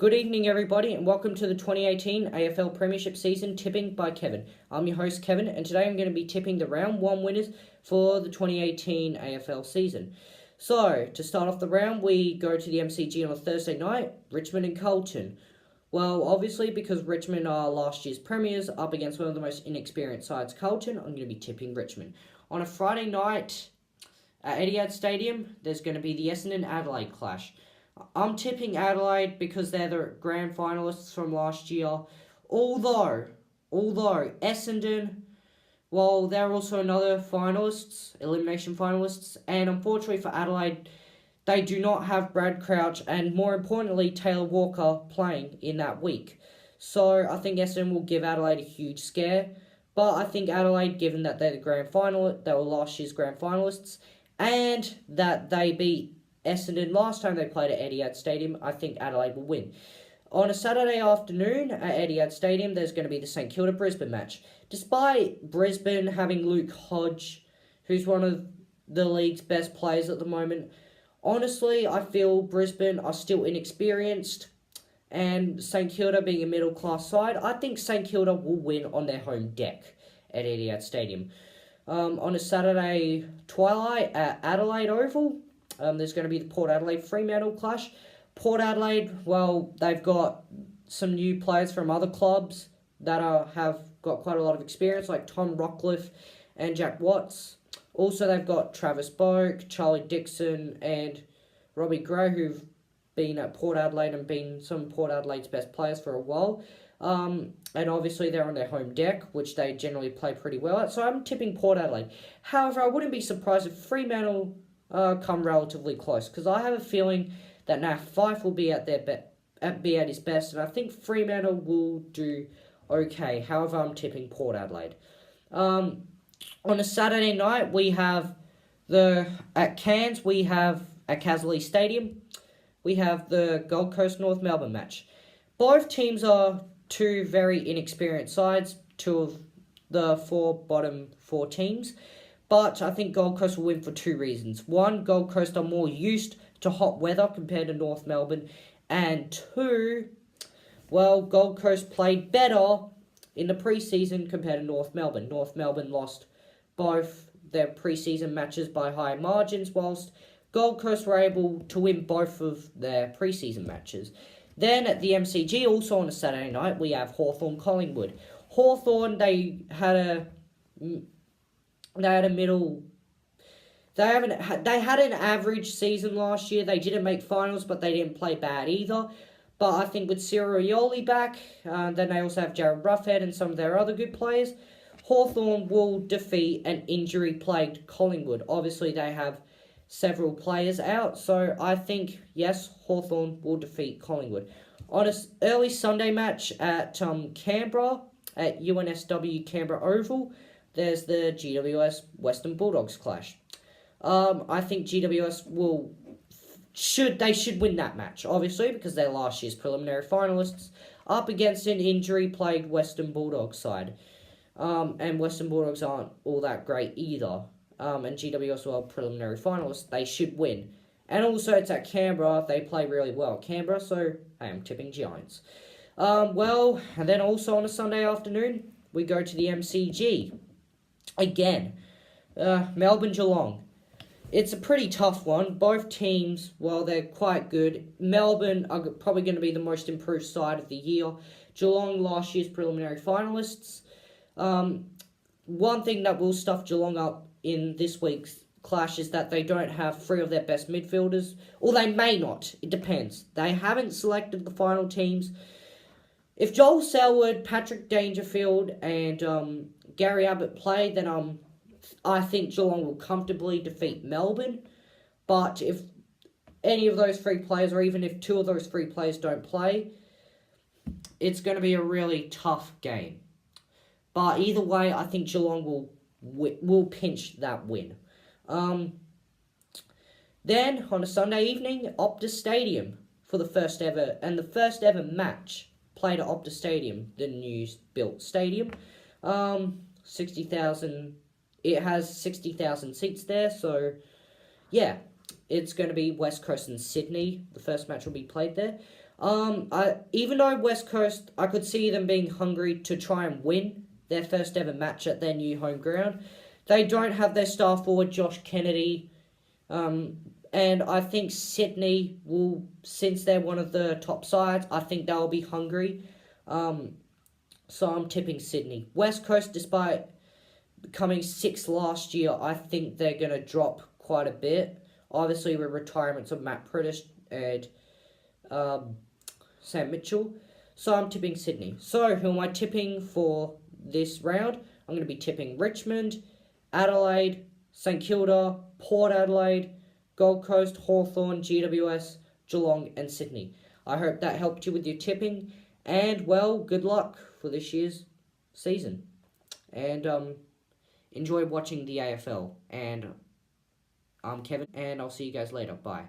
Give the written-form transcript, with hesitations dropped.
Good evening, everybody, and welcome to the 2018 AFL Premiership Season Tipping by Kevin. I'm your host, Kevin, and today I'm going to be tipping the Round 1 winners for the 2018 AFL season. So, to start off the round, we go to the MCG on a Thursday night, Richmond and Carlton. Well, obviously, because Richmond are last year's premiers up against one of the most inexperienced sides, Carlton, I'm going to be tipping Richmond. On a Friday night at Etihad Stadium, there's going to be the Essendon-Adelaide clash. I'm tipping Adelaide because they're the grand finalists from last year. Although Essendon, well, they're also another elimination finalists, and unfortunately for Adelaide, they do not have Brad Crouch and, more importantly, Taylor Walker playing in that week. So I think Essendon will give Adelaide a huge scare, but I think Adelaide, given that they're they were last year's grand finalists, and that they beat Essendon last time they played at Etihad Stadium, I think Adelaide will win. On a Saturday afternoon at Etihad Stadium, there's going to be the St Kilda-Brisbane match. Despite Brisbane having Luke Hodge, who's one of the league's best players at the moment, honestly, I feel Brisbane are still inexperienced, and St Kilda being a middle-class side, I think St Kilda will win on their home deck at Etihad Stadium. On a Saturday twilight at Adelaide Oval, there's going to be the Port Adelaide-Fremantle clash. Port Adelaide, well, they've got some new players from other clubs that have got quite a lot of experience, like Tom Rockcliffe and Jack Watts. Also, they've got Travis Boak, Charlie Dixon, and Robbie Gray, who've been at Port Adelaide and been some of Port Adelaide's best players for a while. And obviously, they're on their home deck, which they generally play pretty well at. So I'm tipping Port Adelaide. However, I wouldn't be surprised if Fremantle come relatively close, because I have a feeling that Nat Fyfe will be at his best, and I think Fremantle will do okay. However, I'm tipping Port Adelaide. On a Saturday night, we have at Casley Stadium, we have the Gold Coast North Melbourne match. Both teams are two very inexperienced sides, two of the bottom four teams. But I think Gold Coast will win for two reasons. One, Gold Coast are more used to hot weather compared to North Melbourne. And two, well, Gold Coast played better in the preseason compared to North Melbourne. North Melbourne lost both their preseason matches by high margins, whilst Gold Coast were able to win both of their preseason matches. Then at the MCG, also on a Saturday night, we have Hawthorn-Collingwood. Hawthorn, they had an average season last year. They didn't make finals, but they didn't play bad either. But I think with Cyril Ioli back, then they also have Jared Ruffhead and some of their other good players, Hawthorn will defeat an injury-plagued Collingwood. Obviously, they have several players out, so I think, yes, Hawthorn will defeat Collingwood. On an early Sunday match at Canberra, at UNSW Canberra Oval, there's the GWS Western Bulldogs clash. I think GWS should win that match, obviously, because they're last year's preliminary finalists, up against an injury-plagued Western Bulldogs side. And Western Bulldogs aren't all that great either. And GWS are preliminary finalists. They should win. And also, it's at Canberra. They play really well at Canberra, so I am tipping Giants. And then also on a Sunday afternoon, we go to the MCG. Again, Melbourne-Geelong. It's a pretty tough one. Both teams, well, they're quite good. Melbourne are probably going to be the most improved side of the year. Geelong, last year's preliminary finalists. One thing that will stuff Geelong up in this week's clash is that they don't have three of their best midfielders. Or they may not. It depends. They haven't selected the final teams. If Joel Selwood, Patrick Dangerfield, and Gary Ablett play, then I think Geelong will comfortably defeat Melbourne. But if any of those three players, or even if two of those three players don't play, it's going to be a really tough game. But either way, I think Geelong will pinch that win. Then, on a Sunday evening, Optus Stadium for the first ever match played at Optus Stadium, the new-built stadium. 60,000. It has 60,000 seats there, so yeah, it's going to be West Coast and Sydney. The first match will be played there. Even though West Coast, I could see them being hungry to try and win their first ever match at their new home ground. They don't have their star forward Josh Kennedy, and I think Sydney will, since they're one of the top sides, I think they'll be hungry. So I'm tipping Sydney. West Coast, despite becoming sixth last year, I think they're going to drop quite a bit. Obviously, with retirements of Matt Pritish and Sam Mitchell. So I'm tipping Sydney. So who am I tipping for this round? I'm going to be tipping Richmond, Adelaide, St Kilda, Port Adelaide, Gold Coast, Hawthorn, GWS, Geelong and Sydney. I hope that helped you with your tipping. And, well, good luck for this year's season. And enjoy watching the AFL. And I'm Kevin, and I'll see you guys later. Bye.